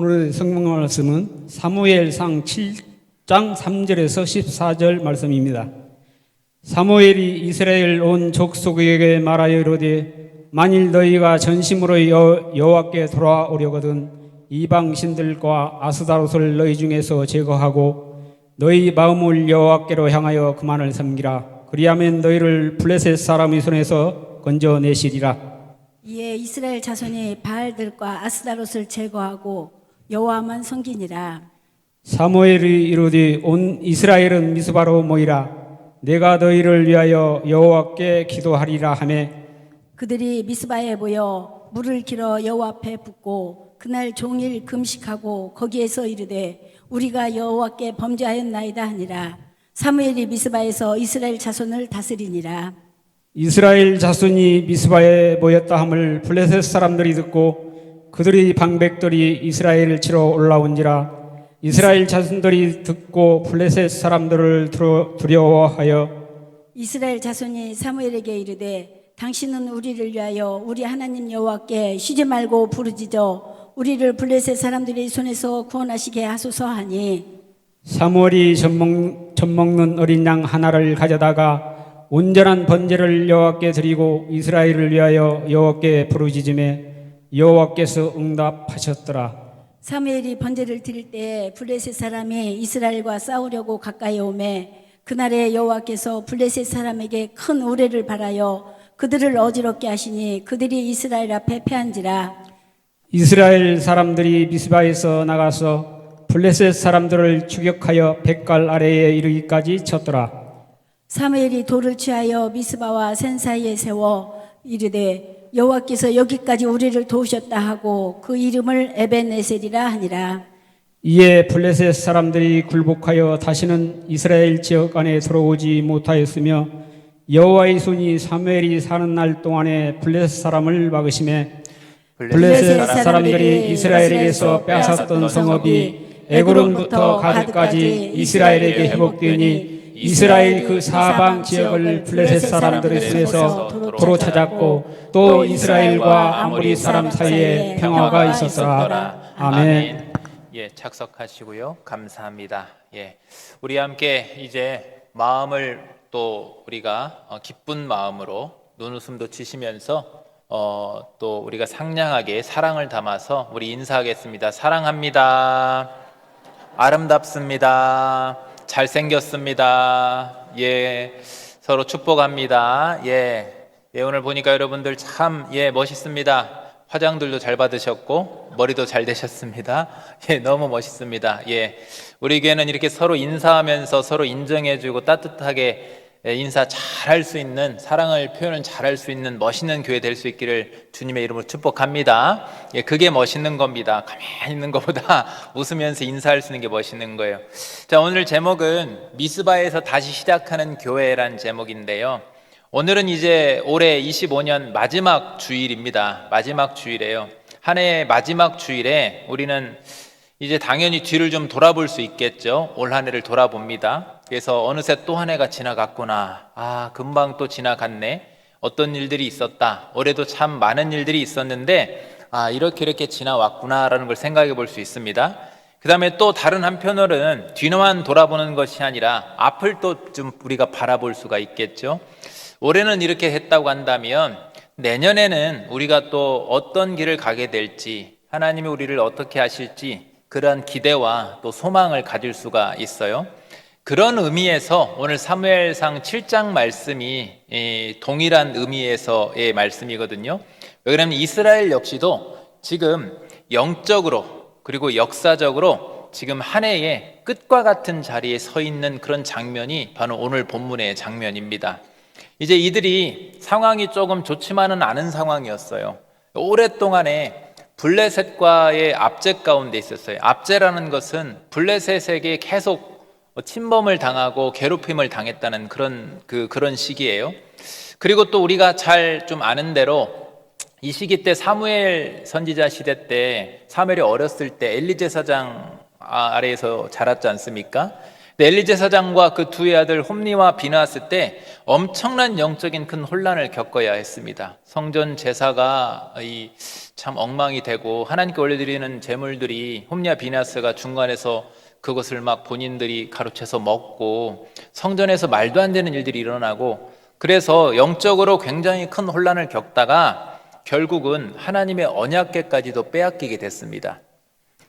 오늘 성경 말씀은 사무엘상 7장 3절에서 14절 말씀입니다. 사무엘이 이스라엘 온 족속에게 말하여 이르되 만일 너희가 전심으로 여호와께 돌아오려거든 이방 신들과 아스다롯을 너희 중에서 제거하고 너희 마음을 여호와께로 향하여 그만을 섬기라. 그리하면 너희를 블레셋 사람의 손에서 건져내시리라. 이에 이스라엘 자손이 바알들과 아스다롯을 제거하고 여호와만 섬기니라. 사무엘이 이르되 온 이스라엘은 미스바로 모이라. 내가 너희를 위하여 여호와께 기도하리라 하매 그들이 미스바에 모여 물을 길어 여호와 앞에 붓고 그날 종일 금식하고 거기에서 이르되 우리가 여호와께 범죄하였나이다 하니라. 사무엘이 미스바에서 이스라엘 자손을 다스리니라. 이스라엘 자손이 미스바에 모였다 함을 블레셋 사람들이 듣고 그들의 방백들이 이스라엘을 치러 올라온지라. 이스라엘 자손들이 듣고 블레셋 사람들을 두려워하여 이스라엘 자손이 사무엘에게 이르되 당신은 우리를 위하여 우리 하나님 여호와께 쉬지 말고 부르짖어 우리를 블레셋 사람들의 손에서 구원하시게 하소서 하니 사무엘이 젖먹는 어린 양 하나를 가져다가 온전한 번제를 여호와께 드리고 이스라엘을 위하여 여호와께 부르짖음에 여호와께서 응답하셨더라. 사무엘이 번제를 드릴 때 블레셋 사람이 이스라엘과 싸우려고 가까이 오매 그날에 여호와께서 블레셋 사람에게 큰 우레를 발하여 그들을 어지럽게 하시니 그들이 이스라엘 앞에 패한지라. 이스라엘 사람들이 미스바에서 나가서 블레셋 사람들을 추격하여 백갈 아래에 이르기까지 쳤더라. 사무엘이 돌을 취하여 미스바와 센 사이에 세워 이르되 여호와께서 여기까지 우리를 도우셨다 하고 그 이름을 에벤에셀이라 하니라. 이에 블레셋 사람들이 굴복하여 다시는 이스라엘 지역 안에 들어오지 못하였으며 여호와의 손이 사무엘이 사는 날 동안에 블레셋 사람을 막으심에 블레셋 사람들이 이스라엘에게서 빼앗았던 성읍이 에그론부터 가드까지 이스라엘에게 회복되니 이스라엘 그 사방 지역을 블레셋 사람들의 손에서 도로 찾았고 또 이스라엘과 아모리 사람 사이에 평화가 있었더라. 아멘. 예, 착석하시고요. 감사합니다. 예, 우리 함께 이제 마음을 또 우리가 기쁜 마음으로 눈웃음도 치시면서 또 우리가 상냥하게 사랑을 담아서 우리 인사하겠습니다. 사랑합니다. 아름답습니다. 잘생겼습니다. 예, 서로 축복합니다. 예, 오늘 보니까 여러분들 참 멋있습니다. 화장들도 잘 받으셨고 머리도 잘 되셨습니다. 예, 너무 멋있습니다. 예, 우리 교회는 이렇게 서로 인사하면서 서로 인정해주고 따뜻하게 인사 잘할 수 있는, 사랑을 표현을 잘할 수 있는 멋있는 교회 될 수 있기를 주님의 이름으로 축복합니다. 예, 그게 멋있는 겁니다. 가만히 있는 것보다 웃으면서 인사할 수 있는 게 멋있는 거예요. 자, 오늘 제목은 미스바에서 다시 시작하는 교회란 제목인데요. 오늘은 이제 올해 25년 마지막 주일입니다. 마지막 주일이에요. 한 해의 마지막 주일에 우리는 이제 당연히 뒤를 좀 돌아볼 수 있겠죠. 올 한 해를 돌아봅니다. 그래서 어느새 또 한 해가 지나갔구나. 금방 또 지나갔네. 어떤 일들이 있었다. 올해도 참 많은 일들이 있었는데 이렇게 지나왔구나라는 걸 생각해 볼 수 있습니다. 그 다음에 또 다른 한편으로는 뒤만 돌아보는 것이 아니라 앞을 또 좀 우리가 바라볼 수가 있겠죠. 올해는 이렇게 했다고 한다면 내년에는 우리가 또 어떤 길을 가게 될지, 하나님이 우리를 어떻게 하실지 그런 기대와 또 소망을 가질 수가 있어요. 그런 의미에서 오늘 사무엘상 7장 말씀이 동일한 의미에서의 말씀이거든요. 왜냐하면 이스라엘 역시도 지금 영적으로 그리고 역사적으로 지금 한 해의 끝과 같은 자리에 서 있는 그런 장면이 바로 오늘 본문의 장면입니다. 이제 이들이 상황이 조금 좋지만은 않은 상황이었어요. 오랫동안에 블레셋과의 압제 가운데 있었어요. 압제라는 것은 블레셋에게 계속 침범을 당하고 괴롭힘을 당했다는 그런 시기예요. 그리고 또 우리가 잘 좀 아는 대로 이 시기 때 사무엘 선지자 시대 때 사무엘이 어렸을 때 엘리 제사장 아래에서 자랐지 않습니까? 엘리 제사장과 그 두 아들 홈니와 비나스 때 엄청난 영적인 큰 혼란을 겪어야 했습니다. 성전 제사가 참 엉망이 되고 하나님께 올려드리는 제물들이 홈니와 비나스가 중간에서 그것을 막 본인들이 가로채서 먹고 성전에서 말도 안 되는 일들이 일어나고, 그래서 영적으로 굉장히 큰 혼란을 겪다가 결국은 하나님의 언약궤까지도 빼앗기게 됐습니다.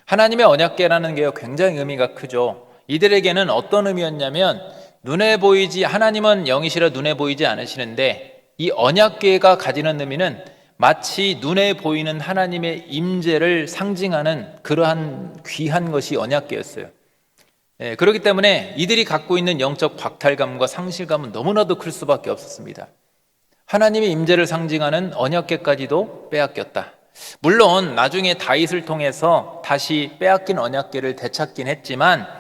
하나님의 언약궤라는 게 굉장히 의미가 크죠. 이들에게는 어떤 의미였냐면, 눈에 보이지, 하나님은 영이시라 눈에 보이지 않으시는데 이 언약궤가 가지는 의미는 마치 눈에 보이는 하나님의 임재를 상징하는 그러한 귀한 것이 언약궤였어요. 그렇기 때문에 이들이 갖고 있는 영적 박탈감과 상실감은 너무나도 클 수밖에 없었습니다. 하나님의 임재를 상징하는 언약궤까지도 빼앗겼다. 물론 나중에 다윗을 통해서 다시 빼앗긴 언약궤를 되찾긴 했지만,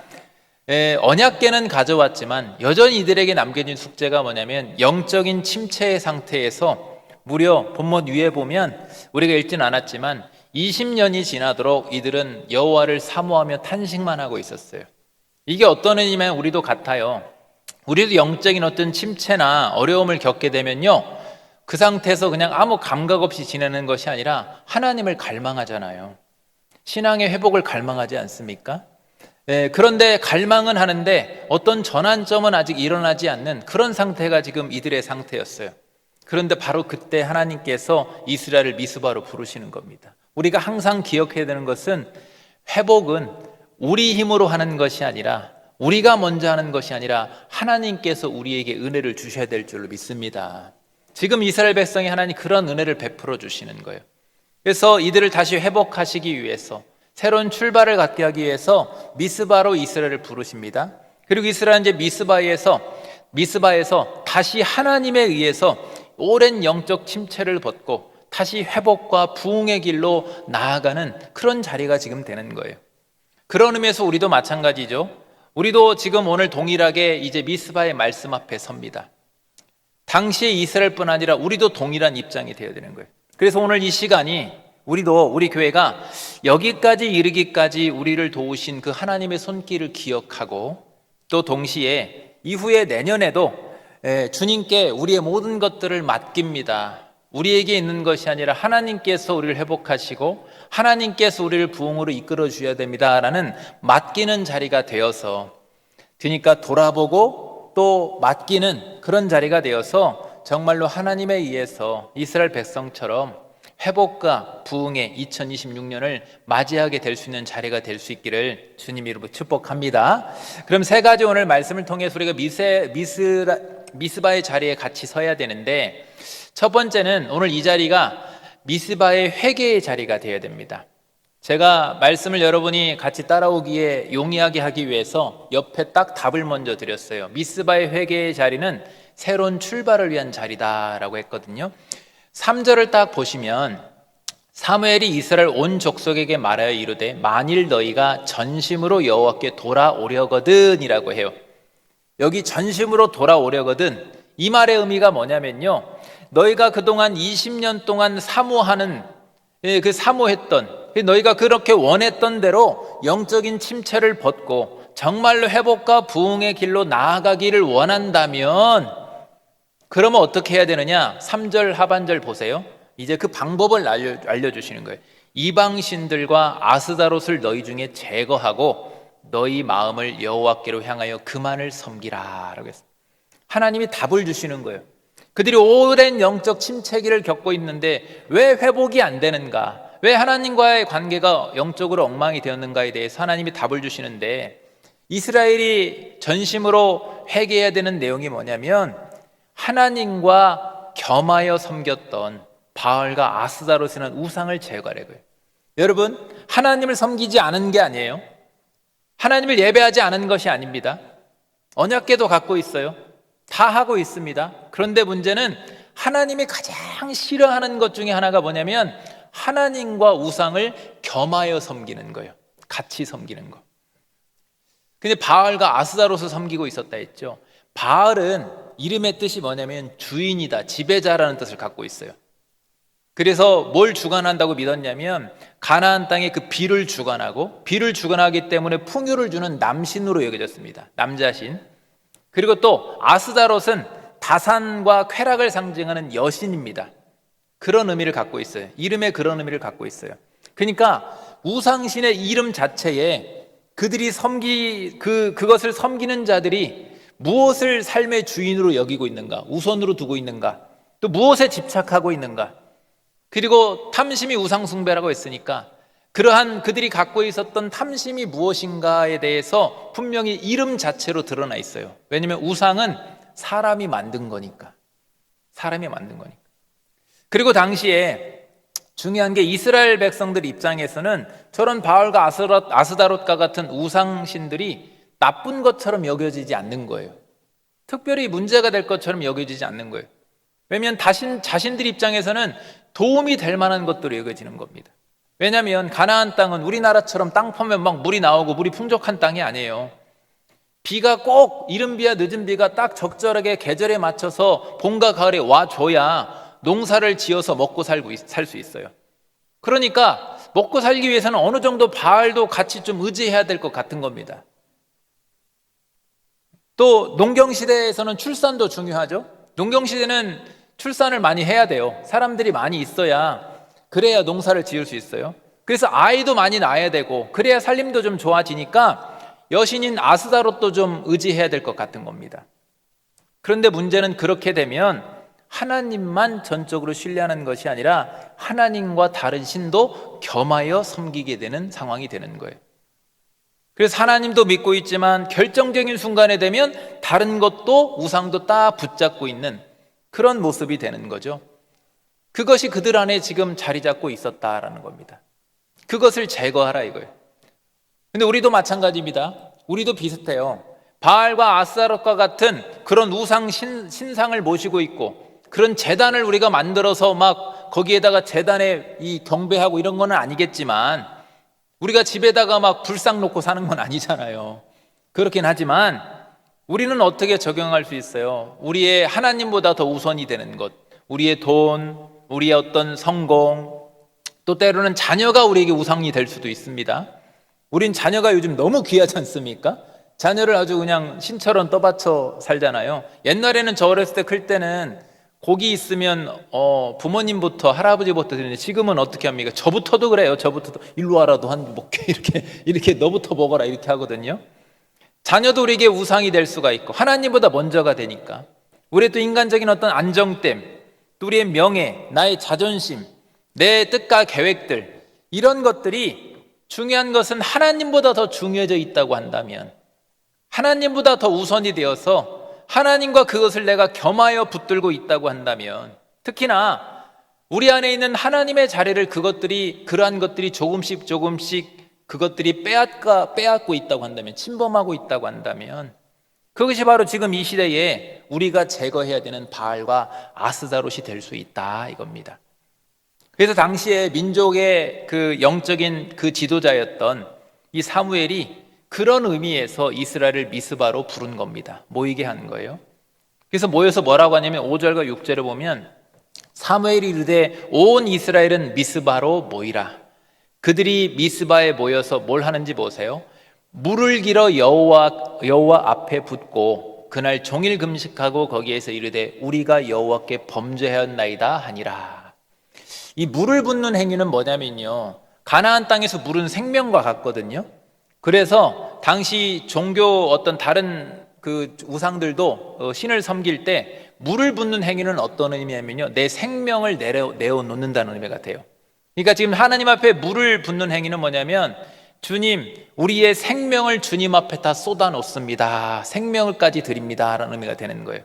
언약궤는 가져왔지만 여전히 이들에게 남겨진 숙제가 뭐냐면, 영적인 침체의 상태에서 무려 본문 위에 보면 우리가 읽진 않았지만 20년이 지나도록 이들은 여호와를 사모하며 탄식만 하고 있었어요. 이게 어떤 의미냐면 우리도 같아요. 우리도 영적인 어떤 침체나 어려움을 겪게 되면요, 그 상태에서 그냥 아무 감각 없이 지내는 것이 아니라 하나님을 갈망하잖아요. 신앙의 회복을 갈망하지 않습니까? 그런데 갈망은 하는데 어떤 전환점은 아직 일어나지 않는 그런 상태가 지금 이들의 상태였어요. 그런데 바로 그때 하나님께서 이스라엘을 미스바로 부르시는 겁니다. 우리가 항상 기억해야 되는 것은, 회복은 우리 힘으로 하는 것이 아니라, 우리가 먼저 하는 것이 아니라 하나님께서 우리에게 은혜를 주셔야 될 줄로 믿습니다. 지금 이스라엘 백성이 하나님 그런 은혜를 베풀어 주시는 거예요. 그래서 이들을 다시 회복하시기 위해서, 새로운 출발을 갖게 하기 위해서 미스바로 이스라엘을 부르십니다. 그리고 이스라엘은 이제 미스바에서 다시 하나님에 의해서 오랜 영적 침체를 벗고 다시 회복과 부흥의 길로 나아가는 그런 자리가 지금 되는 거예요. 그런 의미에서 우리도 마찬가지죠. 우리도 지금 오늘 동일하게 이제 미스바의 말씀 앞에 섭니다. 당시의 이스라엘뿐 아니라 우리도 동일한 입장이 되어야 되는 거예요. 그래서 오늘 이 시간이 우리 교회가 여기까지 이르기까지 우리를 도우신 그 하나님의 손길을 기억하고, 또 동시에 이후에 내년에도 주님께 우리의 모든 것들을 맡깁니다. 우리에게 있는 것이 아니라 하나님께서 우리를 회복하시고 하나님께서 우리를 부흥으로 이끌어 주셔야 됩니다라는 맡기는 자리가 되어서, 그러니까 돌아보고 또 맡기는 그런 자리가 되어서 정말로 하나님에 의해서 이스라엘 백성처럼 회복과 부흥의 2026년을 맞이하게 될 수 있는 자리가 될 수 있기를 주님 이름으로 축복합니다. 그럼 세 가지 오늘 말씀을 통해서 우리가 미스바의 자리에 같이 서야 되는데, 첫 번째는 오늘 이 자리가 미스바의 회개의 자리가 되어야 됩니다. 제가 말씀을 여러분이 같이 따라오기에 용이하게 하기 위해서 옆에 딱 답을 먼저 드렸어요. 미스바의 회개의 자리는 새로운 출발을 위한 자리다라고 했거든요. 3절을 딱 보시면, 사무엘이 이스라엘 온 족속에게 말하여 이르되 만일 너희가 전심으로 여호와께 돌아오려거든 이라고 해요. 여기 전심으로 돌아오려거든, 이 말의 의미가 뭐냐면요, 너희가 그동안 20년 동안 사모하는, 사모했던, 너희가 그렇게 원했던 대로 영적인 침체를 벗고 정말로 회복과 부흥의 길로 나아가기를 원한다면, 그러면 어떻게 해야 되느냐? 3절 하반절 보세요. 이제 그 방법을 알려주시는 거예요. 이방신들과 아스다롯을 너희 중에 제거하고 너희 마음을 여호와께로 향하여 그만을 섬기라 라고 했어요. 하나님이 답을 주시는 거예요. 그들이 오랜 영적 침체기를 겪고 있는데 왜 회복이 안 되는가? 왜 하나님과의 관계가 영적으로 엉망이 되었는가에 대해서 하나님이 답을 주시는데, 이스라엘이 전심으로 회개해야 되는 내용이 뭐냐면, 하나님과 겸하여 섬겼던 바알과 아스다롯이라는 우상을 제거하려고요. 여러분, 하나님을 섬기지 않은 게 아니에요. 하나님을 예배하지 않은 것이 아닙니다. 언약궤도 갖고 있어요. 다 하고 있습니다. 그런데 문제는 하나님이 가장 싫어하는 것 중에 하나가 뭐냐면, 하나님과 우상을 겸하여 섬기는 거예요. 같이 섬기는 거. 근데 바알과 아스다롯을 섬기고 있었다 했죠. 바알은 이름의 뜻이 뭐냐면 주인이다, 지배자라는 뜻을 갖고 있어요. 그래서 뭘 주관한다고 믿었냐면 가나안 땅에 그 비를 주관하고, 비를 주관하기 때문에 풍요를 주는 남신으로 여겨졌습니다. 남자신. 그리고 또 아스다롯은 다산과 쾌락을 상징하는 여신입니다. 그런 의미를 갖고 있어요. 이름에 그런 의미를 갖고 있어요. 그러니까 우상신의 이름 자체에 그들이 그것을 섬기는 자들이 무엇을 삶의 주인으로 여기고 있는가, 우선으로 두고 있는가, 또 무엇에 집착하고 있는가. 그리고 탐심이 우상숭배라고 했으니까 그러한 그들이 갖고 있었던 탐심이 무엇인가에 대해서 분명히 이름 자체로 드러나 있어요. 왜냐하면 우상은 사람이 만든 거니까. 사람이 만든 거니까. 그리고 당시에 중요한 게 이스라엘 백성들 입장에서는 저런 바알과 아스다롯과 같은 우상신들이 나쁜 것처럼 여겨지지 않는 거예요. 특별히 문제가 될 것처럼 여겨지지 않는 거예요. 왜냐하면 자신들 입장에서는 도움이 될 만한 것들로 여겨지는 겁니다. 왜냐하면 가나안 땅은 우리나라처럼 땅 파면 막 물이 나오고 물이 풍족한 땅이 아니에요. 비가 꼭 이른 비와 늦은 비가 딱 적절하게 계절에 맞춰서 봄과 가을에 와줘야 농사를 지어서 먹고 살 수 있어요. 그러니까 먹고 살기 위해서는 어느 정도 바알도 같이 좀 의지해야 될 것 같은 겁니다. 또 농경시대에서는 출산도 중요하죠. 농경시대는 출산을 많이 해야 돼요. 사람들이 많이 있어야, 그래야 농사를 지을 수 있어요. 그래서 아이도 많이 낳아야 되고, 그래야 살림도 좀 좋아지니까 여신인 아스다롯도 좀 의지해야 될 것 같은 겁니다. 그런데 문제는 그렇게 되면 하나님만 전적으로 신뢰하는 것이 아니라 하나님과 다른 신도 겸하여 섬기게 되는 상황이 되는 거예요. 그래서 하나님도 믿고 있지만 결정적인 순간에 되면 다른 것도, 우상도 딱 붙잡고 있는 그런 모습이 되는 거죠. 그것이 그들 안에 지금 자리 잡고 있었다라는 겁니다. 그것을 제거하라 이거예요. 근데 우리도 마찬가지입니다. 우리도 비슷해요. 바알과 아스타롯과 같은 그런 우상 신상을 모시고 있고, 그런 제단을 우리가 만들어서 막 거기에다가 제단에 이 경배하고 이런 건 아니겠지만, 우리가 집에다가 막 불상 놓고 사는 건 아니잖아요. 그렇긴 하지만 우리는 어떻게 적용할 수 있어요? 우리의 하나님보다 더 우선이 되는 것, 우리의 돈, 우리의 어떤 성공, 또 때로는 자녀가 우리에게 우상이 될 수도 있습니다. 우린 자녀가 요즘 너무 귀하지 않습니까? 자녀를 아주 그냥 신처럼 떠받쳐 살잖아요. 옛날에는 저 어렸을 때 클 때는 고기 있으면 부모님부터 할아버지부터 드리는데, 지금은 어떻게 합니까? 저부터도 그래요. 저부터도 일로 와라도 한 먹게 이렇게 너부터 먹어라 이렇게 하거든요. 자녀도 우리에게 우상이 될 수가 있고, 하나님보다 먼저가 되니까 우리의 또 인간적인 어떤 안정됨, 또 우리의 명예, 나의 자존심, 내 뜻과 계획들, 이런 것들이 중요한 것은 하나님보다 더 중요해져 있다고 한다면, 하나님보다 더 우선이 되어서 하나님과 그것을 내가 겸하여 붙들고 있다고 한다면, 특히나 우리 안에 있는 하나님의 자리를 그러한 것들이 조금씩 그것들이 빼앗고 있다고 한다면, 침범하고 있다고 한다면, 그것이 바로 지금 이 시대에 우리가 제거해야 되는 바알과 아스다롯이 될 수 있다 이겁니다. 그래서 당시에 민족의 그 영적인 그 지도자였던 이 사무엘이 그런 의미에서 이스라엘을 미스바로 부른 겁니다. 모이게 한 거예요. 그래서 모여서 뭐라고 하냐면 5절과 6절을 보면, 사무엘이 이르되 온 이스라엘은 미스바로 모이라. 그들이 미스바에 모여서 뭘 하는지 보세요. 물을 길어 여호와 앞에 붓고 그날 종일 금식하고 거기에서 이르되 우리가 여호와께 범죄하였나이다 하니라. 이 물을 붓는 행위는 뭐냐면요, 가나안 땅에서 물은 생명과 같거든요. 그래서 당시 종교 어떤 다른 그 우상들도 신을 섬길 때 물을 붓는 행위는 어떤 의미냐면요, 내 생명을 내어 놓는다는 의미 같아요. 그러니까 지금 하나님 앞에 물을 붓는 행위는 뭐냐면, 주님, 우리의 생명을 주님 앞에 다 쏟아 놓습니다, 생명을까지 드립니다 라는 의미가 되는 거예요.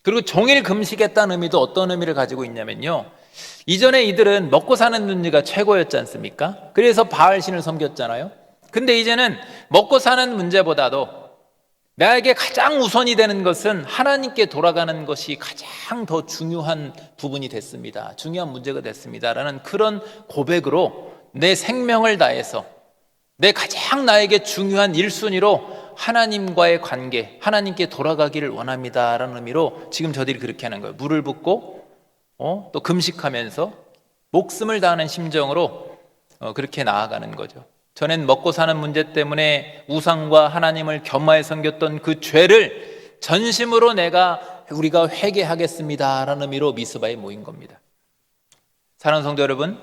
그리고 종일 금식했다는 의미도 어떤 의미를 가지고 있냐면요, 이전에 이들은 먹고 사는 문제가 최고였지 않습니까? 그래서 바알신을 섬겼잖아요. 근데 이제는 먹고 사는 문제보다도 나에게 가장 우선이 되는 것은 하나님께 돌아가는 것이 가장 더 중요한 부분이 됐습니다, 중요한 문제가 됐습니다 라는 그런 고백으로 내 생명을 다해서 내 가장 나에게 중요한 1순위로 하나님과의 관계, 하나님께 돌아가기를 원합니다 라는 의미로 지금 저들이 그렇게 하는 거예요. 물을 붓고 또 금식하면서 목숨을 다하는 심정으로 그렇게 나아가는 거죠. 전엔 먹고 사는 문제 때문에 우상과 하나님을 겸하여 섬겼던 그 죄를 전심으로 우리가 회개하겠습니다라는 의미로 미스바에 모인 겁니다. 사랑하는 성도 여러분,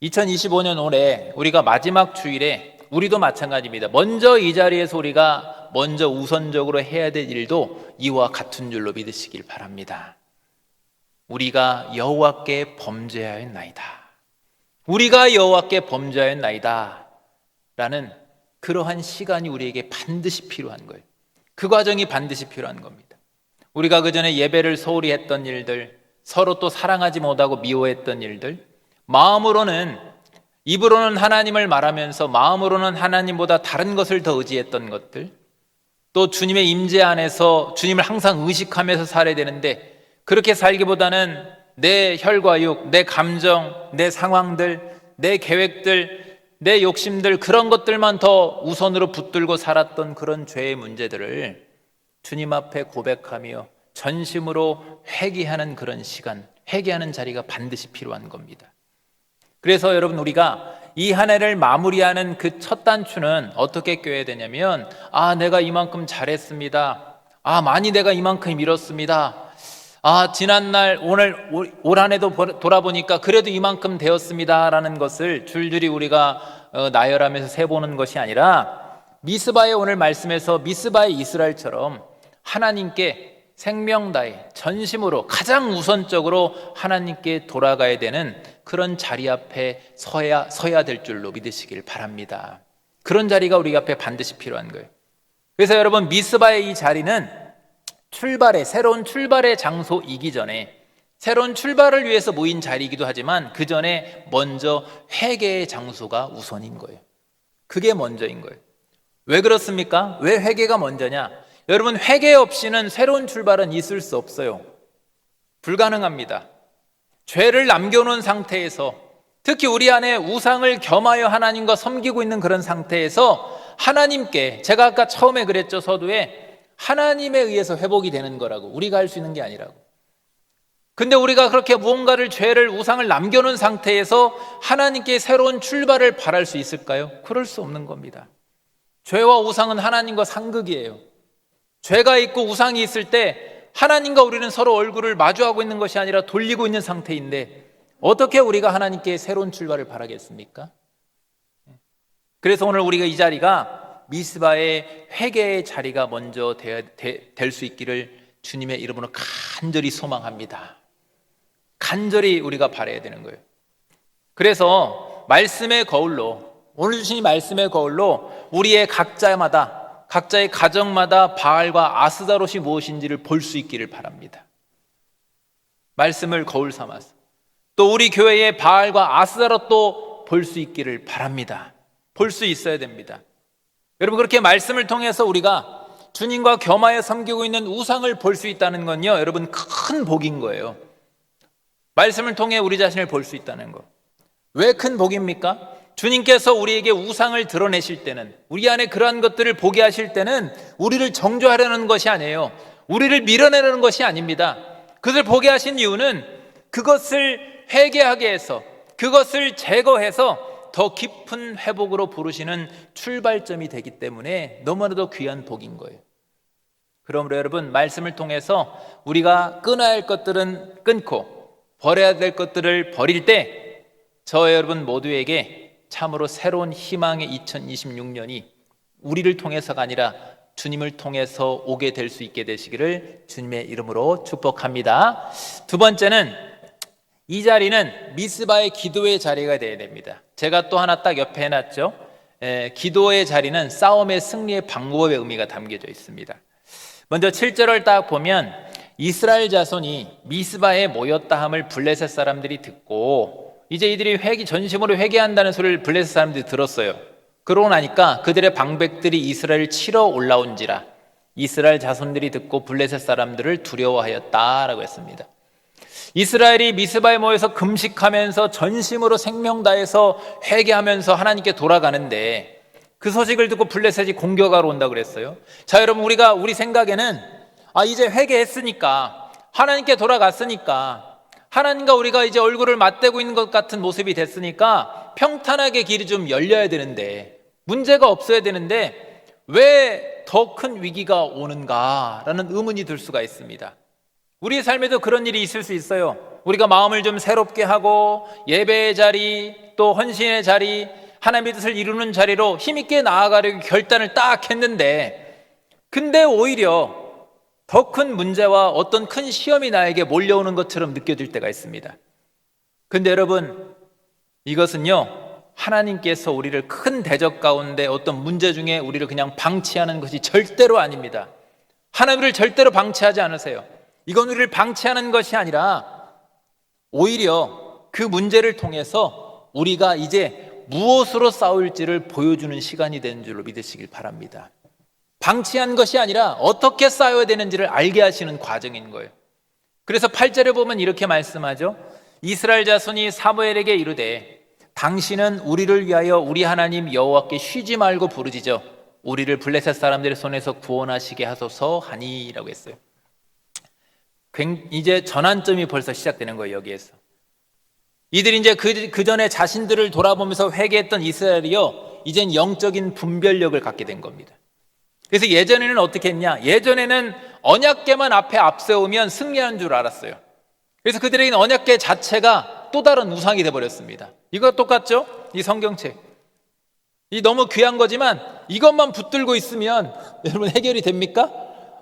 2025년 올해 우리가 마지막 주일에 우리도 마찬가지입니다. 먼저 이 자리에서 우리가 먼저 우선적으로 해야 될 일도 이와 같은 줄로 믿으시길 바랍니다. 우리가 여호와께 범죄하였나이다. 우리가 여호와께 범죄하였나이다 라는 그러한 시간이 우리에게 반드시 필요한 거예요. 그 과정이 반드시 필요한 겁니다. 우리가 그전에 예배를 소홀히 했던 일들, 서로 또 사랑하지 못하고 미워했던 일들, 마음으로는, 입으로는 하나님을 말하면서 마음으로는 하나님보다 다른 것을 더 의지했던 것들, 또 주님의 임재 안에서 주님을 항상 의식하면서 살아야 되는데 그렇게 살기보다는 내 혈과육, 내 감정, 내 상황들, 내 계획들, 내 욕심들, 그런 것들만 더 우선으로 붙들고 살았던 그런 죄의 문제들을 주님 앞에 고백하며 전심으로 회개하는 그런 시간, 회개하는 자리가 반드시 필요한 겁니다. 그래서 여러분, 우리가 이 한 해를 마무리하는 그 첫 단추는 어떻게 껴야 되냐면, 내가 이만큼 잘했습니다. 많이 내가 이만큼 이뤘습니다. 지난날 올 한 해도 돌아보니까 그래도 이만큼 되었습니다 라는 것을 줄줄이 우리가 나열하면서 세보는 것이 아니라, 미스바의 오늘 말씀에서 미스바의 이스라엘처럼 하나님께 생명 다해 전심으로 가장 우선적으로 하나님께 돌아가야 되는 그런 자리 앞에 서야 될 줄로 믿으시길 바랍니다. 그런 자리가 우리 앞에 반드시 필요한 거예요. 그래서 여러분, 미스바의 이 자리는 새로운 출발의 장소이기 전에, 새로운 출발을 위해서 모인 자리이기도 하지만 그 전에 먼저 회개의 장소가 우선인 거예요. 그게 먼저인 거예요. 왜 그렇습니까? 왜 회개가 먼저냐? 여러분, 회개 없이는 새로운 출발은 있을 수 없어요. 불가능합니다. 죄를 남겨놓은 상태에서, 특히 우리 안에 우상을 겸하여 하나님과 섬기고 있는 그런 상태에서 하나님께, 제가 아까 처음에 그랬죠, 서두에 하나님에 의해서 회복이 되는 거라고, 우리가 할 수 있는 게 아니라고. 근데 우리가 그렇게 무언가를, 죄를, 우상을 남겨놓은 상태에서 하나님께 새로운 출발을 바랄 수 있을까요? 그럴 수 없는 겁니다. 죄와 우상은 하나님과 상극이에요. 죄가 있고 우상이 있을 때 하나님과 우리는 서로 얼굴을 마주하고 있는 것이 아니라 돌리고 있는 상태인데 어떻게 우리가 하나님께 새로운 출발을 바라겠습니까? 그래서 오늘 우리가 이 자리가 미스바의 회개의 자리가 먼저 될 수 있기를 주님의 이름으로 간절히 소망합니다. 간절히 우리가 바라야 되는 거예요. 그래서 말씀의 거울로, 오늘 주신 말씀의 거울로 우리의 각자의 가정마다 바알과 아스다롯이 무엇인지를 볼 수 있기를 바랍니다. 말씀을 거울 삼아서 또 우리 교회의 바알과 아스다롯도 볼 수 있기를 바랍니다. 볼 수 있어야 됩니다. 여러분, 그렇게 말씀을 통해서 우리가 주님과 겸하여 섬기고 있는 우상을 볼 수 있다는 건요, 여러분, 큰 복인 거예요. 말씀을 통해 우리 자신을 볼 수 있다는 거. 왜 큰 복입니까? 주님께서 우리에게 우상을 드러내실 때는, 우리 안에 그러한 것들을 보게 하실 때는 우리를 정죄하려는 것이 아니에요. 우리를 밀어내려는 것이 아닙니다. 그것을 보게 하신 이유는 그것을 회개하게 해서, 그것을 제거해서 더 깊은 회복으로 부르시는 출발점이 되기 때문에 너무나도 귀한 복인 거예요. 그러므로 여러분, 말씀을 통해서 우리가 끊어야 할 것들은 끊고 버려야 될 것들을 버릴 때 저 여러분 모두에게 참으로 새로운 희망의 2026년이 우리를 통해서가 아니라 주님을 통해서 오게 될 수 있게 되시기를 주님의 이름으로 축복합니다. 두 번째는, 이 자리는 미스바의 기도의 자리가 되어야 됩니다. 제가 또 하나 딱 옆에 해놨죠. 기도의 자리는 싸움의 승리의 방법의 의미가 담겨져 있습니다. 먼저 7절을 딱 보면 이스라엘 자손이 미스바에 모였다 함을 블레셋 사람들이 듣고, 이제 이들이 전심으로 회개한다는 소리를 블레셋 사람들이 들었어요. 그러고 나니까 그들의 방백들이 이스라엘을 치러 올라온지라 이스라엘 자손들이 듣고 블레셋 사람들을 두려워하였다라고 했습니다. 이스라엘이 미스바에 모여서 금식하면서 전심으로 생명 다해서 회개하면서 하나님께 돌아가는데 그 소식을 듣고 블레셋이 공격하러 온다고 그랬어요. 자, 여러분, 우리 생각에는 이제 회개했으니까, 하나님께 돌아갔으니까, 하나님과 우리가 이제 얼굴을 맞대고 있는 것 같은 모습이 됐으니까 평탄하게 길이 좀 열려야 되는데, 문제가 없어야 되는데 왜 더 큰 위기가 오는가라는 의문이 들 수가 있습니다. 우리의 삶에도 그런 일이 있을 수 있어요. 우리가 마음을 좀 새롭게 하고 예배의 자리, 또 헌신의 자리, 하나님의 뜻을 이루는 자리로 힘있게 나아가려고 결단을 딱 했는데, 근데 오히려 더 큰 문제와 어떤 큰 시험이 나에게 몰려오는 것처럼 느껴질 때가 있습니다. 근데 여러분, 이것은요, 하나님께서 우리를 큰 대적 가운데 어떤 문제 중에 우리를 그냥 방치하는 것이 절대로 아닙니다. 하나님을 절대로 방치하지 않으세요. 이건 우리를 방치하는 것이 아니라 오히려 그 문제를 통해서 우리가 이제 무엇으로 싸울지를 보여주는 시간이 되는 줄로 믿으시길 바랍니다. 방치한 것이 아니라 어떻게 싸워야 되는지를 알게 하시는 과정인 거예요. 그래서 8절에 보면 이렇게 말씀하죠. 이스라엘 자손이 사무엘에게 이르되 당신은 우리를 위하여 우리 하나님 여호와께 쉬지 말고 부르짖어 우리를 블레셋 사람들의 손에서 구원하시게 하소서 하니라고 했어요. 이제 전환점이 벌써 시작되는 거예요. 여기에서 이들이 이제 그 전에 자신들을 돌아보면서 회개했던 이스라엘이요, 이젠 영적인 분별력을 갖게 된 겁니다. 그래서 예전에는 어떻게 했냐? 예전에는 언약궤만 앞에 앞세우면 승리하는 줄 알았어요. 그래서 그들에게는 언약궤 자체가 또 다른 우상이 돼버렸습니다. 이거 똑같죠? 이 성경책, 이 너무 귀한 거지만 이것만 붙들고 있으면 여러분 해결이 됩니까?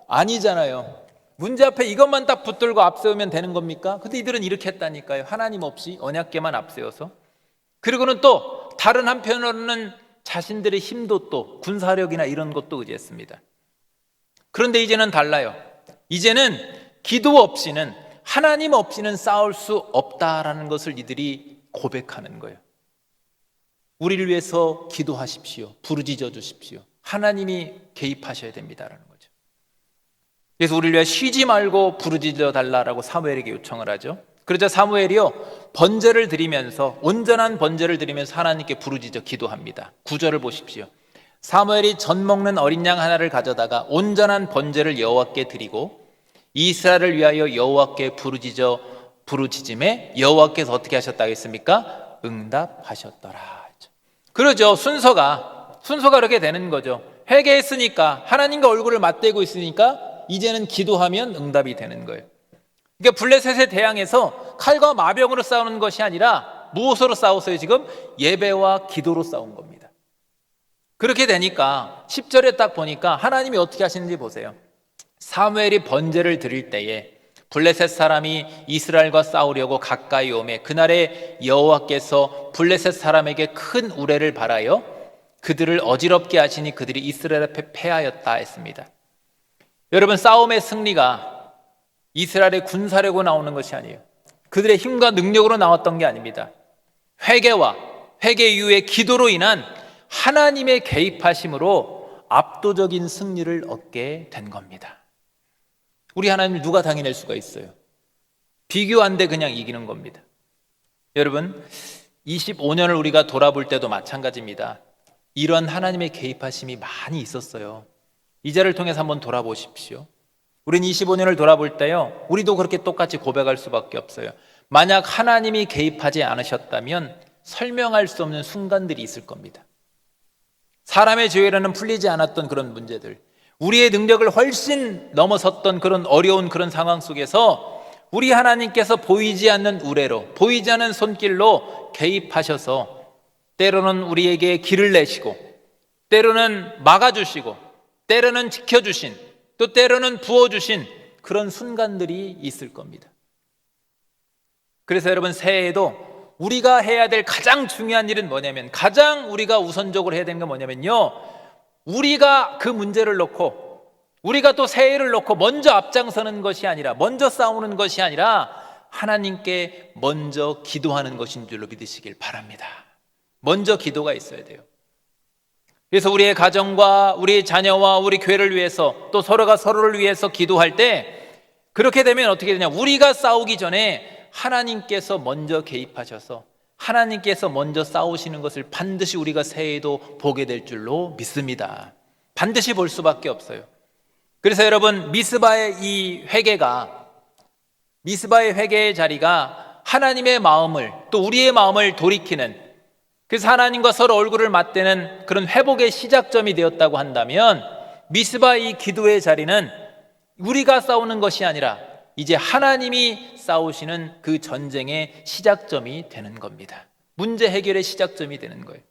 아니잖아요. 문제 앞에 이것만 딱 붙들고 앞세우면 되는 겁니까? 근데 이들은 이렇게 했다니까요. 하나님 없이 언약궤만 앞세워서. 그리고는 또 다른 한편으로는 자신들의 힘도 또 군사력이나 이런 것도 의지했습니다. 그런데 이제는 달라요. 이제는 기도 없이는, 하나님 없이는 싸울 수 없다라는 것을 이들이 고백하는 거예요. 우리를 위해서 기도하십시오. 부르짖어 주십시오. 하나님이 개입하셔야 됩니다라는 거죠. 그래서 우리를 위해 쉬지 말고 부르짖어 달라라고 사무엘에게 요청을 하죠. 그러자 사무엘이요, 번제를 드리면서, 온전한 번제를 드리면서 하나님께 부르짖어 기도합니다. 9절을 보십시오. 사무엘이 전 먹는 어린 양 하나를 가져다가 온전한 번제를 여호와께 드리고 이스라엘을 위하여 여호와께 부르짖음에 여호와께서 어떻게 하셨다 하겠습니까? 응답하셨더라. 그러죠. 순서가 그렇게 되는 거죠. 회개했으니까, 하나님과 얼굴을 맞대고 있으니까 이제는 기도하면 응답이 되는 거예요. 그러니까 블레셋에 대항해서 칼과 마병으로 싸우는 것이 아니라 무엇으로 싸웠어요? 지금 예배와 기도로 싸운 겁니다. 그렇게 되니까 10절에 딱 보니까 하나님이 어떻게 하시는지 보세요. 사무엘이 번제를 드릴 때에 블레셋 사람이 이스라엘과 싸우려고 가까이 오매 그날에 여호와께서 블레셋 사람에게 큰 우레를 발하여 그들을 어지럽게 하시니 그들이 이스라엘 앞에 패하였다 했습니다. 여러분, 싸움의 승리가 이스라엘의 군사력으로 나오는 것이 아니에요. 그들의 힘과 능력으로 나왔던 게 아닙니다. 회개와 회개 이후의 기도로 인한 하나님의 개입하심으로 압도적인 승리를 얻게 된 겁니다. 우리 하나님을 누가 당해낼 수가 있어요? 비교 안 돼 그냥 이기는 겁니다. 여러분, 25년을 우리가 돌아볼 때도 마찬가지입니다. 이런 하나님의 개입하심이 많이 있었어요. 이 자를 통해서 한번 돌아보십시오. 우린 25년을 돌아볼 때요, 우리도 그렇게 똑같이 고백할 수밖에 없어요. 만약 하나님이 개입하지 않으셨다면 설명할 수 없는 순간들이 있을 겁니다. 사람의 죄로는 풀리지 않았던 그런 문제들, 우리의 능력을 훨씬 넘어섰던 그런 어려운 그런 상황 속에서 우리 하나님께서 보이지 않는 우레로, 보이지 않는 손길로 개입하셔서 때로는 우리에게 길을 내시고, 때로는 막아주시고, 때로는 지켜주신, 또 때로는 부어주신 그런 순간들이 있을 겁니다. 그래서 여러분, 새해에도 우리가 해야 될 가장 중요한 일은 뭐냐면, 가장 우리가 우선적으로 해야 되는 건 뭐냐면요, 우리가 그 문제를 놓고, 우리가 또 새해를 놓고 먼저 앞장서는 것이 아니라, 먼저 싸우는 것이 아니라 하나님께 먼저 기도하는 것인 줄로 믿으시길 바랍니다. 먼저 기도가 있어야 돼요. 그래서 우리의 가정과 우리 자녀와 우리 교회를 위해서, 또 서로가 서로를 위해서 기도할 때, 그렇게 되면 어떻게 되냐, 우리가 싸우기 전에 하나님께서 먼저 개입하셔서 하나님께서 먼저 싸우시는 것을 반드시 우리가 새해에도 보게 될 줄로 믿습니다. 반드시 볼 수밖에 없어요. 그래서 여러분, 미스바의 이 회개가, 미스바의 회개의 자리가 하나님의 마음을, 또 우리의 마음을 돌이키는, 그래서 하나님과 서로 얼굴을 맞대는 그런 회복의 시작점이 되었다고 한다면, 미스바 이 기도의 자리는 우리가 싸우는 것이 아니라 이제 하나님이 싸우시는 그 전쟁의 시작점이 되는 겁니다. 문제 해결의 시작점이 되는 거예요.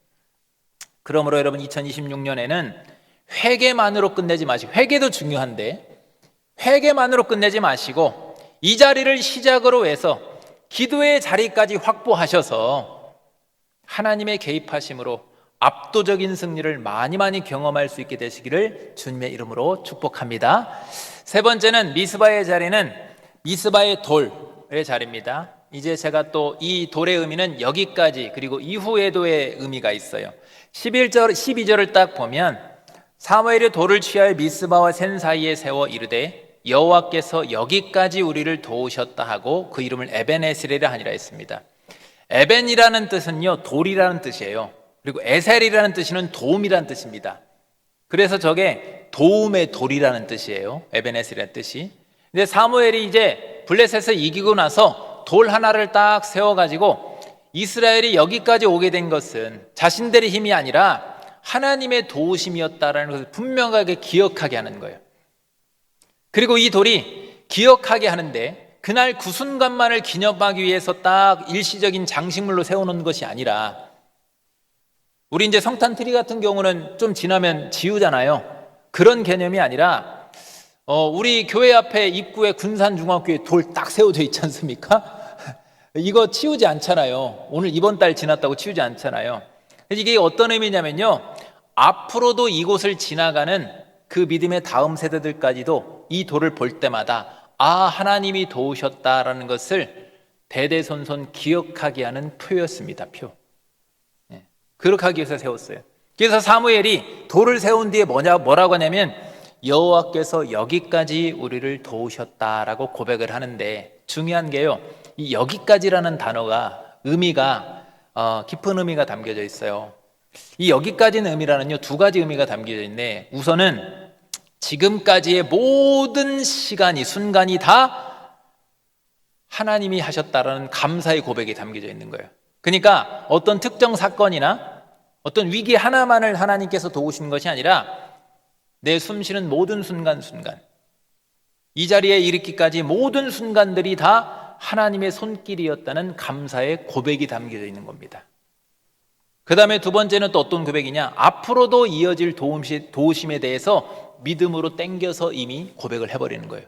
그러므로 여러분, 2026년에는 회개만으로 끝내지 마시고, 회개도 중요한데 회개만으로 끝내지 마시고 이 자리를 시작으로 해서 기도의 자리까지 확보하셔서 하나님의 개입하심으로 압도적인 승리를 많이 경험할 수 있게 되시기를 주님의 이름으로 축복합니다. 세 번째는 미스바의 자리는 미스바의 돌의 자리입니다. 이제 제가 또 이 돌의 의미는 여기까지 그리고 이후에도의 의미가 있어요. 12절을 딱 보면 사무엘이 돌을 취하여 미스바와 센 사이에 세워 이르되 여호와께서 여기까지 우리를 도우셨다 하고 그 이름을 에벤에셀이라 하니라 했습니다. 에벤이라는 뜻은요, 돌이라는 뜻이에요. 그리고 에셀이라는 뜻은 도움이라는 뜻입니다. 그래서 저게 도움의 돌이라는 뜻이에요. 에벤에셀이라는 뜻이. 근데 사무엘이 이제 블레셋을 이기고 나서 돌 하나를 딱 세워가지고 이스라엘이 여기까지 오게 된 것은 자신들의 힘이 아니라 하나님의 도우심이었다라는 것을 분명하게 기억하게 하는 거예요. 그리고 이 돌이 기억하게 하는데 그날 그 순간만을 기념하기 위해서 딱 일시적인 장식물로 세워놓은 것이 아니라, 우리 이제 성탄 트리 같은 경우는 좀 지나면 지우잖아요. 그런 개념이 아니라 우리 교회 앞에 입구에 군산중학교에 돌 딱 세워져 있지 않습니까? 이거 치우지 않잖아요. 오늘 이번 달 지났다고 치우지 않잖아요. 이게 어떤 의미냐면요, 앞으로도 이곳을 지나가는 그 믿음의 다음 세대들까지도 이 돌을 볼 때마다 하나님이 도우셨다라는 것을 대대손손 기억하게 하는 표였습니다. 표. 그렇게 하기 위해서 세웠어요. 그래서 사무엘이 돌을 세운 뒤에 뭐라고 하냐면 여호와께서 여기까지 우리를 도우셨다라고 고백을 하는데, 중요한 게요, 이 여기까지라는 단어가 의미가 깊은 의미가 담겨져 있어요. 이 여기까지는 의미라는요, 두 가지 의미가 담겨져 있는데, 우선은 지금까지의 모든 시간이, 순간이 다 하나님이 하셨다라는 감사의 고백이 담겨져 있는 거예요. 그러니까 어떤 특정 사건이나 어떤 위기 하나만을 하나님께서 도우시는 것이 아니라 내 숨쉬는 모든 순간순간, 이 자리에 이르기까지 모든 순간들이 다 하나님의 손길이었다는 감사의 고백이 담겨져 있는 겁니다. 그 다음에 두 번째는 또 어떤 고백이냐, 앞으로도 이어질 도우심에 대해서 믿음으로 땡겨서 이미 고백을 해버리는 거예요.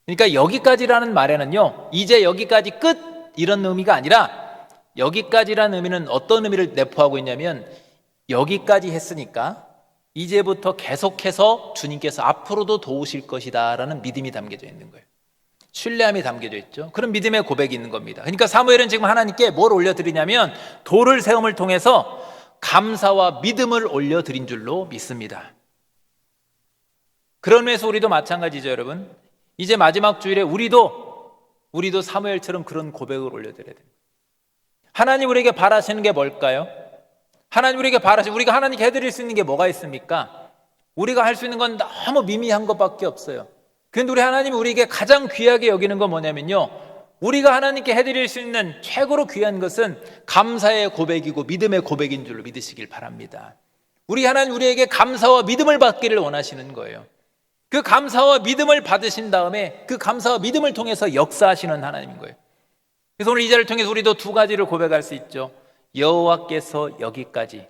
그러니까 여기까지라는 말에는요, 이제 여기까지 끝, 이런 의미가 아니라, 여기까지라는 의미는 어떤 의미를 내포하고 있냐면, 여기까지 했으니까 이제부터 계속해서 주님께서 앞으로도 도우실 것이다 라는 믿음이 담겨져 있는 거예요. 신뢰함이 담겨져 있죠. 그런 믿음의 고백이 있는 겁니다. 그러니까 사무엘은 지금 하나님께 뭘 올려드리냐면 돌을 세움을 통해서 감사와 믿음을 올려드린 줄로 믿습니다. 그런 의미에서 우리도 마찬가지죠, 여러분. 이제 마지막 주일에 우리도 사무엘처럼 그런 고백을 올려드려야 됩니다. 하나님 우리에게 바라시는 게 뭘까요? 하나님 우리에게 우리가 하나님께 해드릴 수 있는 게 뭐가 있습니까? 우리가 할 수 있는 건 너무 미미한 것밖에 없어요. 그런데 우리 하나님이 우리에게 가장 귀하게 여기는 건 뭐냐면요, 우리가 하나님께 해드릴 수 있는 최고로 귀한 것은 감사의 고백이고 믿음의 고백인 줄로 믿으시길 바랍니다. 우리 하나님 우리에게 감사와 믿음을 받기를 원하시는 거예요. 그 감사와 믿음을 받으신 다음에 그 감사와 믿음을 통해서 역사하시는 하나님인 거예요. 그래서 오늘 이 자리를 통해서 우리도 두 가지를 고백할 수 있죠. 여호와께서 여기까지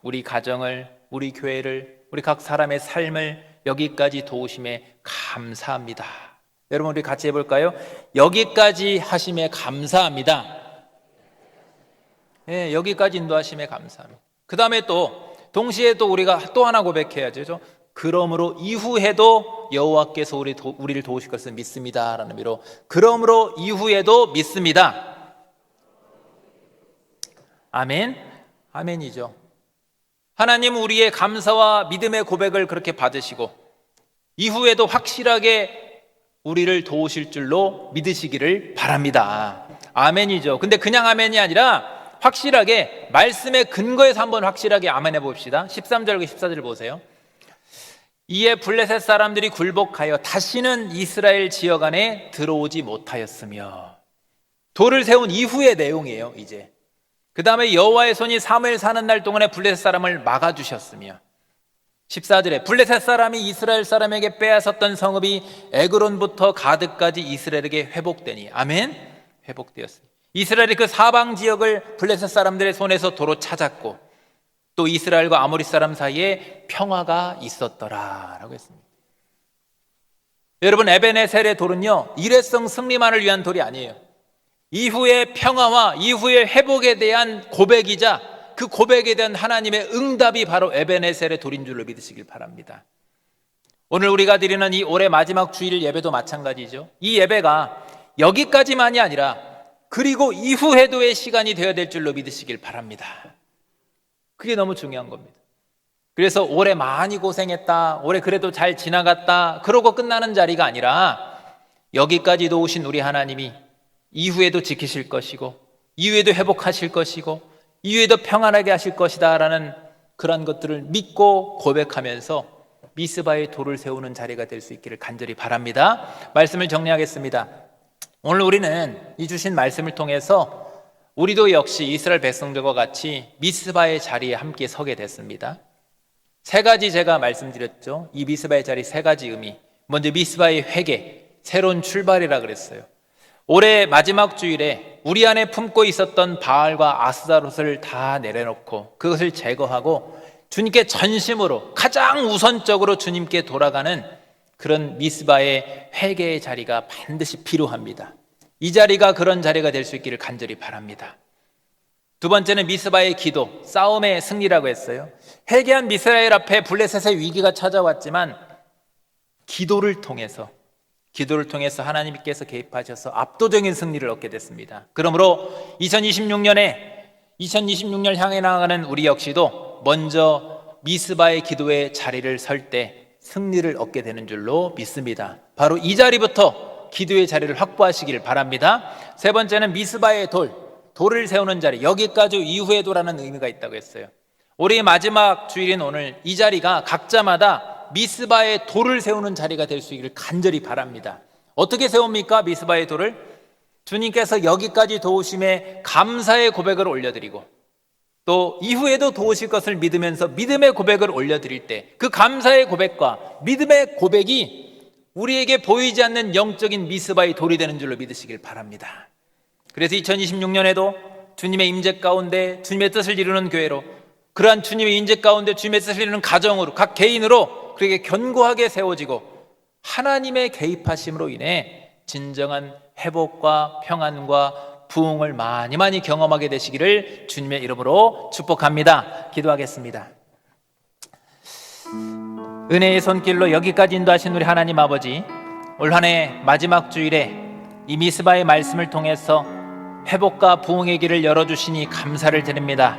우리 가정을, 우리 교회를, 우리 각 사람의 삶을 여기까지 도우심에 감사합니다. 여러분 우리 같이 해볼까요? 여기까지 하심에 감사합니다. 네, 여기까지 인도하심에 감사합니다. 그 다음에 또 동시에 또 우리가 또 하나 고백해야죠. 그러므로 이후에도 여호와께서 우리를 도우실 것을 믿습니다 라는 의미로, 그러므로 이후에도 믿습니다. 아멘. 아멘이죠. 하나님은 우리의 감사와 믿음의 고백을 그렇게 받으시고 이후에도 확실하게 우리를 도우실 줄로 믿으시기를 바랍니다. 아멘이죠. 근데 그냥 아멘이 아니라 확실하게 말씀의 근거에서 한번 확실하게 아멘 해봅시다. 13절과 14절 보세요. 이에 블레셋 사람들이 굴복하여 다시는 이스라엘 지역 안에 들어오지 못하였으며, 돌을 세운 이후의 내용이에요. 이제 그 다음에 여호와의 손이 사무엘 사는 날 동안에 블레셋 사람을 막아주셨으며 14절에 블레셋 사람이 이스라엘 사람에게 빼앗았던 성읍이 에그론부터 가드까지 이스라엘에게 회복되니 아멘. 회복되었습니다. 이스라엘이 그 사방 지역을 블레셋 사람들의 손에서 도로 찾았고 또 이스라엘과 아모리 사람 사이에 평화가 있었더라 라고 했습니다. 여러분, 에베네셀의 돌은요 일회성 승리만을 위한 돌이 아니에요. 이후의 평화와 이후의 회복에 대한 고백이자 그 고백에 대한 하나님의 응답이 바로 에베네셀의 돌인 줄로 믿으시길 바랍니다. 오늘 우리가 드리는 이 올해 마지막 주일 예배도 마찬가지죠. 이 예배가 여기까지만이 아니라 그리고 이후 회도의 시간이 되어야 될 줄로 믿으시길 바랍니다. 그게 너무 중요한 겁니다. 그래서 올해 많이 고생했다, 올해 그래도 잘 지나갔다 그러고 끝나는 자리가 아니라 여기까지도 오신 우리 하나님이 이후에도 지키실 것이고 이후에도 회복하실 것이고 이후에도 평안하게 하실 것이다 라는 그런 것들을 믿고 고백하면서 미스바의 돌을 세우는 자리가 될 수 있기를 간절히 바랍니다. 말씀을 정리하겠습니다. 오늘 우리는 이 주신 말씀을 통해서 우리도 역시 이스라엘 백성들과 같이 미스바의 자리에 함께 서게 됐습니다. 세 가지 제가 말씀드렸죠. 이 미스바의 자리 세 가지 의미. 먼저 미스바의 회개, 새로운 출발이라 그랬어요. 올해 마지막 주일에 우리 안에 품고 있었던 바알과 아스타롯을 다 내려놓고 그것을 제거하고 주님께 전심으로 가장 우선적으로 주님께 돌아가는 그런 미스바의 회개의 자리가 반드시 필요합니다. 이 자리가 그런 자리가 될 수 있기를 간절히 바랍니다. 두 번째는 미스바의 기도, 싸움의 승리라고 했어요. 회개한 이스라엘 앞에 블레셋의 위기가 찾아왔지만 기도를 통해서 하나님께서 개입하셔서 압도적인 승리를 얻게 됐습니다. 그러므로 2026년 향해 나아가는 우리 역시도 먼저 미스바의 기도의 자리를 설 때 승리를 얻게 되는 줄로 믿습니다. 바로 이 자리부터 기도의 자리를 확보하시길 바랍니다. 세 번째는 미스바의 돌을 세우는 자리, 여기까지 이후의 도라는 의미가 있다고 했어요. 올해의 마지막 주일인 오늘 이 자리가 각자마다 미스바의 돌을 세우는 자리가 될 수 있기를 간절히 바랍니다. 어떻게 세웁니까? 미스바의 돌을 주님께서 여기까지 도우심에 감사의 고백을 올려드리고 또 이후에도 도우실 것을 믿으면서 믿음의 고백을 올려드릴 때 그 감사의 고백과 믿음의 고백이 우리에게 보이지 않는 영적인 미스바의 돌이 되는 줄로 믿으시길 바랍니다. 그래서 2026년에도 주님의 임재 가운데 주님의 뜻을 이루는 교회로, 그러한 주님의 임재 가운데 주님의 뜻을 이루는 가정으로, 각 개인으로 그렇게 견고하게 세워지고 하나님의 개입하심으로 인해 진정한 회복과 평안과 부흥을 많이 경험하게 되시기를 주님의 이름으로 축복합니다. 기도하겠습니다. 은혜의 손길로 여기까지 인도하신 우리 하나님 아버지, 올 한 해 마지막 주일에 이 미스바의 말씀을 통해서 회복과 부흥의 길을 열어주시니 감사를 드립니다.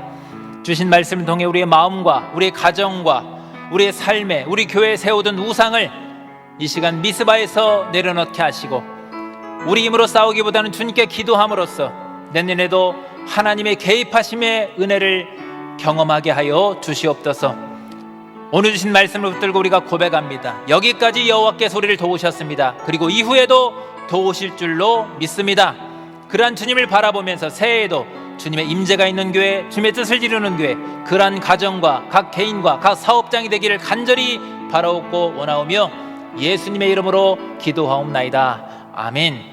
주신 말씀을 통해 우리의 마음과 우리의 가정과 우리의 삶에, 우리 교회에 세우던 우상을 이 시간 미스바에서 내려놓게 하시고 우리 힘으로 싸우기보다는 주님께 기도함으로써 내년에도 하나님의 개입하심의 은혜를 경험하게 하여 주시옵소서. 오늘 주신 말씀을 붙들고 우리가 고백합니다. 여기까지 여호와께 소리를 도우셨습니다. 그리고 이후에도 도우실 줄로 믿습니다. 그러한 주님을 바라보면서 새해에도 주님의 임재가 있는 교회, 주님의 뜻을 이루는 교회, 그러한 가정과 각 개인과 각 사업장이 되기를 간절히 바라옵고 원하오며 예수님의 이름으로 기도하옵나이다. 아멘.